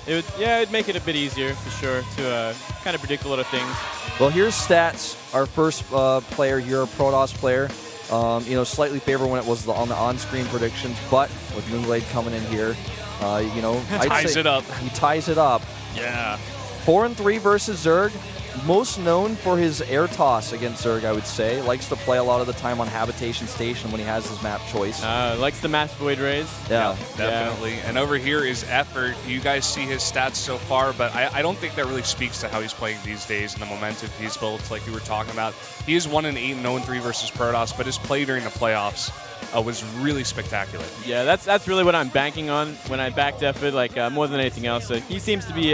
it'd make it a bit easier for sure to kind of predict a lot of things. Well, here's Stats, our first player here, a Protoss player. You know, slightly favored when it was on the on-screen predictions, but with Moonglade coming in here, you know, ties it up. He ties it up. Yeah. 4-3 versus Zerg. Most known for his air toss against Zerg, I would say. Likes to play a lot of the time on Habitation Station when he has his map choice. Likes the Mass Void Rays. Yeah, definitely. Yeah. And over here is effOrt. You guys see his stats so far, but I don't think that really speaks to how he's playing these days and the momentum he's built, like you were talking about. He is 1-8 and 0-3 versus Protoss, but his play during the playoffs was really spectacular. Yeah, that's really what I'm banking on when I backed effOrt, like more than anything else. So he seems to be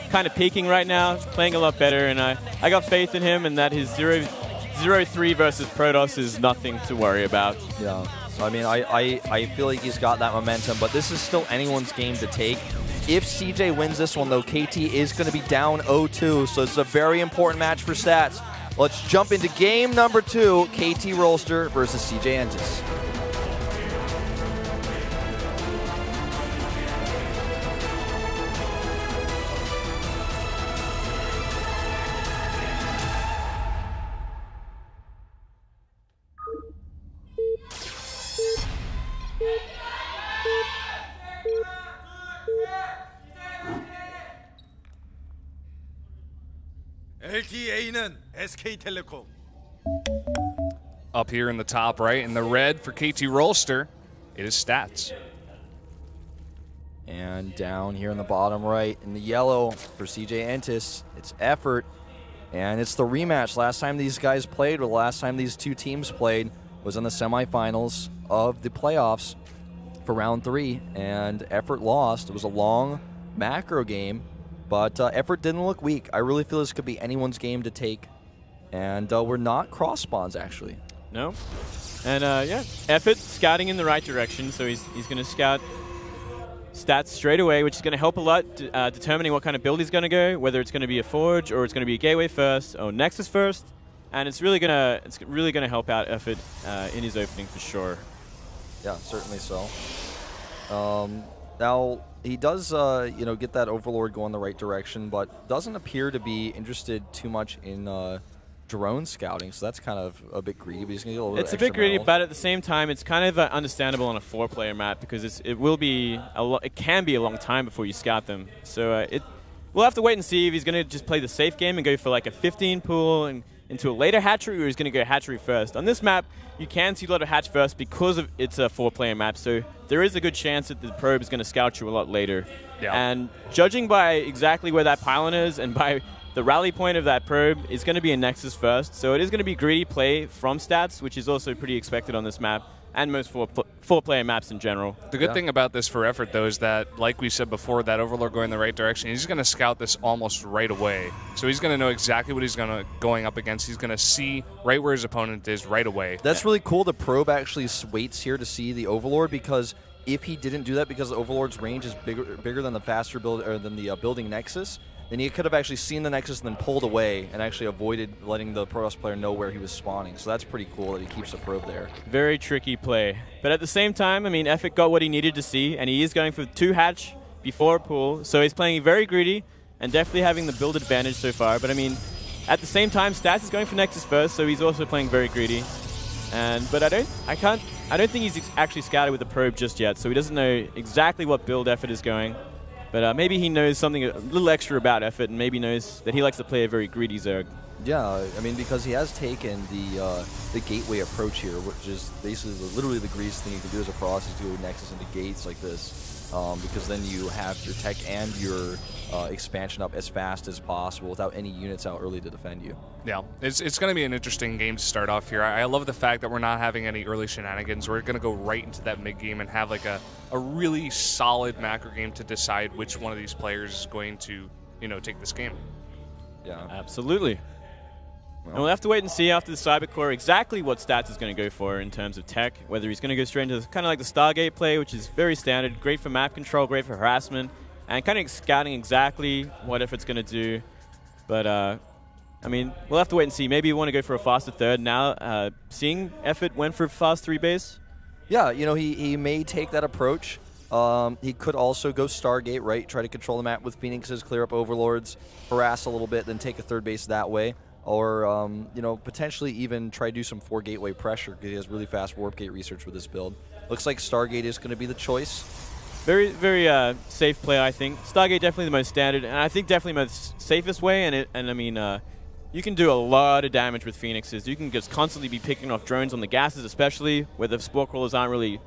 kind of peaking right now, playing a lot better, and I got faith in him and that his 0-3 versus Protoss is nothing to worry about. Yeah, so I mean, I feel like he's got that momentum, but this is still anyone's game to take. If CJ wins this one, though, KT is going to be down 0-2, so it's a very important match for Stats. Let's jump into game number 2, KT Rolster versus CJ Entis. LTA는 SK텔레콤. Up here in the top right, in the red for KT Rolster, it is Stats. And down here in the bottom right, in the yellow for CJ Entis, it's effOrt. And it's the rematch. Last time these guys played, or the last time these two teams played, was in the semifinals of the playoffs for round 3. And effOrt lost. It was a long macro game, but effOrt didn't look weak. I really feel this could be anyone's game to take. And we're not cross spawns, actually. No. And yeah, effOrt scouting in the right direction, so he's going to scout Stats straight away, which is going to help a lot determining what kind of build he's going to go, whether it's going to be a Forge or it's going to be a Gateway first or Nexus first. And it's really going to help out effOrt in his opening for sure. Yeah, certainly so. Now he does you know, get that Overlord going the right direction, but doesn't appear to be interested too much in drone scouting, so that's kind of a bit greedy, but he's going to get a little It's a bit greedy, but at the same time, it's kind of understandable on a 4-player map because it can be a long time before you scout them. So we'll have to wait and see if he's going to just play the safe game and go for like a 15 pool and into a later hatchery, or he's going to go hatchery first. On this map, you can see a lot of hatch first because it's a 4-player map, so there is a good chance that the probe is going to scout you a lot later. Yeah. And judging by exactly where that pylon is and by the rally point of that probe, is going to be a Nexus first, so it is going to be greedy play from Stats, which is also pretty expected on this map, and most 4-player maps in general. The good thing about this for effOrt, though, is that, like we said before, that Overlord going the right direction, he's going to scout this almost right away. So he's going to know exactly what he's going up against. He's going to see right where his opponent is right away. That's really cool. The probe actually waits here to see the Overlord, because if he didn't do that, because the Overlord's range is bigger than the faster build, or than the building Nexus, then he could have actually seen the Nexus and then pulled away and actually avoided letting the Protoss player know where he was spawning. So that's pretty cool that he keeps the probe there. Very tricky play. But at the same time, I mean, effOrt got what he needed to see, and he is going for 2 hatch before a pool. So he's playing very greedy and definitely having the build advantage so far. But I mean, at the same time, Stats is going for Nexus first, so he's also playing very greedy. But I don't think he's actually scouted with the probe just yet, so he doesn't know exactly what build effOrt is going. But maybe he knows something a little extra about effOrt, and maybe knows that he likes to play a very greedy Zerg. Yeah, I mean, because he has taken the gateway approach here, which is basically literally the greatest thing you can do as a process, is go Nexus into gates like this, because then you have your tech and your expansion up as fast as possible without any units out early to defend you. Yeah, it's going to be an interesting game to start off here. I love the fact that we're not having any early shenanigans. We're going to go right into that mid game and have like a really solid macro game to decide which one of these players is going to, you know, take this game. Yeah, absolutely. Well, and we'll have to wait and see after the Cybercore exactly what Stats is going to go for in terms of tech, whether he's going to go straight into kind of like the Stargate play, which is very standard, great for map control, great for harassment, and kind of scouting exactly what effOrt's going to do. But I mean, we'll have to wait and see. Maybe you want to go for a faster third now. Seeing effOrt went for fast 3 base. Yeah, you know, he may take that approach. He could also go Stargate, right? Try to control the map with Phoenixes, clear up Overlords, harass a little bit, then take a third base that way. Or, you know, potentially even try to do some 4 gateway pressure because he has really fast warp gate research with this build. Looks like Stargate is going to be the choice. Very, very safe play, I think. Stargate definitely the most standard, and I think definitely the most safest way. And I mean, you can do a lot of damage with Phoenixes. You can just constantly be picking off drones on the gases, especially where the Spore Crawlers aren't really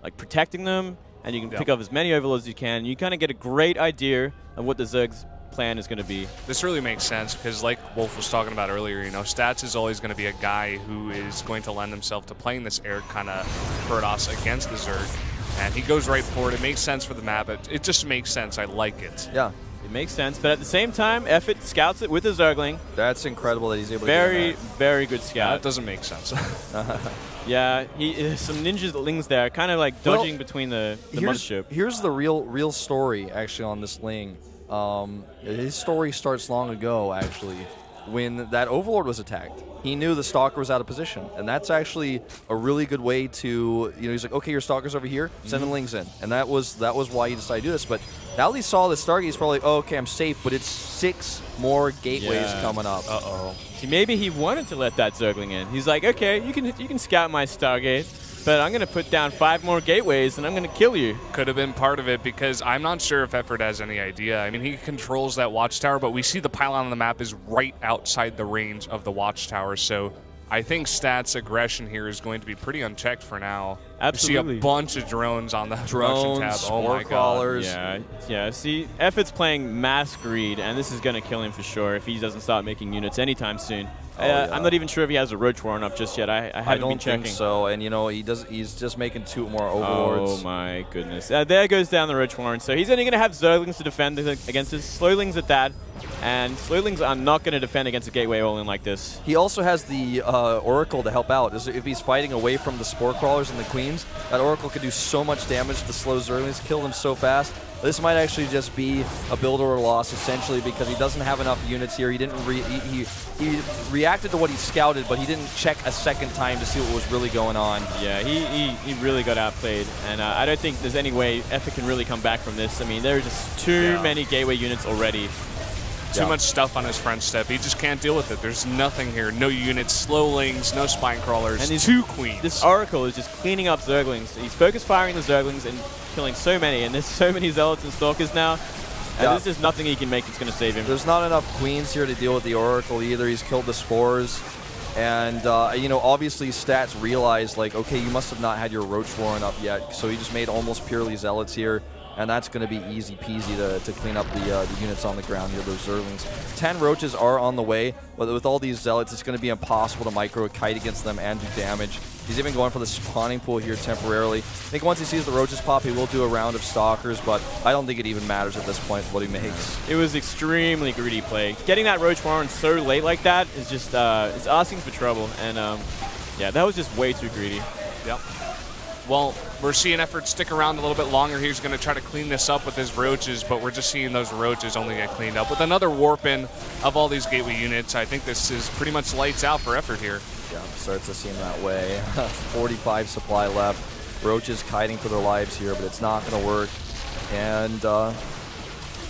like protecting them, and you can pick off as many Overlords as you can. You kind of get a great idea of what the Zerg's plan is going to be. This really makes sense because, like Wolf was talking about earlier, you know, Stats is always going to be a guy who is going to lend himself to playing this air kind of Protoss against the Zerg. And he goes right for it. It makes sense for the map. It just makes sense. I like it. Yeah. It makes sense. But at the same time, effOrt scouts it with his Zergling. That's incredible that he's able to do that. Very good scout. That doesn't make sense. Yeah, some ninja-lings there, kind of like dodging between the mothership. Here's the real story, actually, on this Ling. His story starts long ago, actually, when that Overlord was attacked. He knew the Stalker was out of position, and that's actually a really good way to, you know, he's like, okay, your Stalker's over here, send the Lings in. And that was why he decided to do this. But now that he saw the Stargate, he's probably like, oh, okay, I'm safe, but it's 6 more gateways coming up. Uh-oh. See, maybe he wanted to let that Zergling in. He's like, okay, you can scout my Stargate, but I'm going to put down 5 more gateways, and I'm going to kill you. Could have been part of it because I'm not sure if effOrt has any idea. I mean, he controls that watchtower, but we see the pylon on the map is right outside the range of the watchtower. So I think Stats' aggression here is going to be pretty unchecked for now. Absolutely. You see a bunch of drones on the production tab. Oh my crawlers. God. Yeah. See, effOrt's playing mass greed, and this is going to kill him for sure if he doesn't start making units anytime soon. I'm not even sure if he has a Roach Warren up just yet. I haven't been checking. I don't think so. And, you know, he's just making 2 more Overlords. Oh, my goodness. There goes down the Roach Warren. So he's only going to have Zerglings to defend against his Slowlings at that. And Slowlings are not going to defend against a Gateway all-in like this. He also has the Oracle to help out. If he's fighting away from the Spore Crawlers and the Queens, that Oracle could do so much damage to slow Zerglings, kill them so fast. This might actually just be a build or loss, essentially, because he doesn't have enough units here. He didn't he reacted to what he scouted, but he didn't check a second time to see what was really going on. Yeah, he really got outplayed, and I don't think there's any way effOrt can really come back from this. I mean, there are just too many Gateway units already. Too much stuff on his front step. He just can't deal with it. There's nothing here. No units, Slowlings, no Spine Crawlers, and 2 Queens. This Oracle is just cleaning up Zerglings. He's focus firing the Zerglings and killing so many, and there's so many Zealots and Stalkers now. And there's just nothing he can make that's going to save him. There's not enough Queens here to deal with the Oracle either. He's killed the Spores. And, you know, obviously Stats realized, like, okay, you must have not had your Roach Warren up yet. So he just made almost purely Zealots here. And that's going to be easy peasy to clean up the units on the ground here, those Zerglings. 10 Roaches are on the way, but with all these Zealots, it's going to be impossible to micro kite against them and do damage. He's even going for the spawning pool here temporarily. I think once he sees the Roaches pop, he will do a round of Stalkers, but I don't think it even matters at this point what he makes. It was extremely greedy play. Getting that Roach Warren so late like that is just it's asking for trouble, and yeah, that was just way too greedy. Yep. Well, we're seeing effOrt stick around a little bit longer. He's going to try to clean this up with his Roaches, but we're just seeing those Roaches only get cleaned up. With another warp in of all these Gateway units, I think this is pretty much lights out for effOrt here. Yeah, starts to seem that way. 45 supply left. Roaches kiting for their lives here, but it's not going to work. And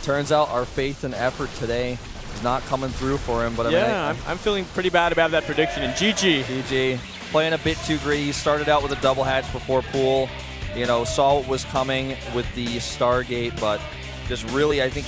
turns out our faith in effOrt today is not coming through for him. But yeah, I'm feeling pretty bad about that prediction. And GG. Playing a bit too greedy. He started out with a double hatch before pool. You know, saw what was coming with the Stargate, but just really, I think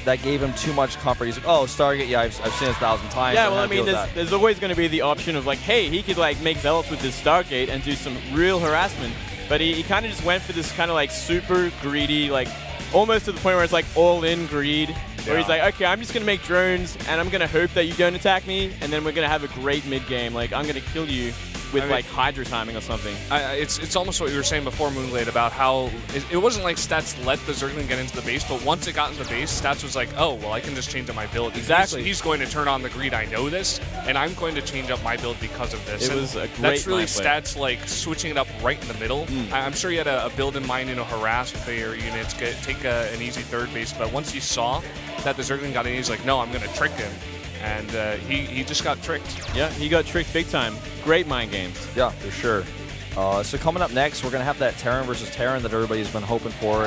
that gave him too much comfort. He's like, oh, Stargate, yeah, I've seen it 1,000 times. Yeah, well, I mean, there's always going to be the option of like, hey, he could like make Zealots with this Stargate and do some real harassment. But he kind of just went for this kind of like super greedy, like almost to the point where it's like all-in greed. Where he's like, okay, I'm just going to make drones, and I'm going to hope that you don't attack me, and then we're going to have a great mid-game. Like, I'm going to kill you with, like, Hydra timing or something. It's almost what you were saying before, Moonglade, about how it wasn't like Stats let the Zergling get into the base, but once it got into the base, Stats was like, oh, well, I can just change up my build. Exactly. He's going to turn on the greed, I know this, and I'm going to change up my build because of this. It was a great That's really play. Stats, like, switching it up right in the middle. I'm sure he had a build in mind, you know, harass with their units, take an easy third base, but once he saw that the Zergling got in, he's like, no, I'm going to trick him. And he just got tricked. Yeah, he got tricked big time. Great mind games. Yeah, for sure. So coming up next, we're going to have that Terran versus Terran that everybody's been hoping for,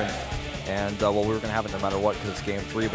and well, we were going to have it no matter what because it's Game 3. But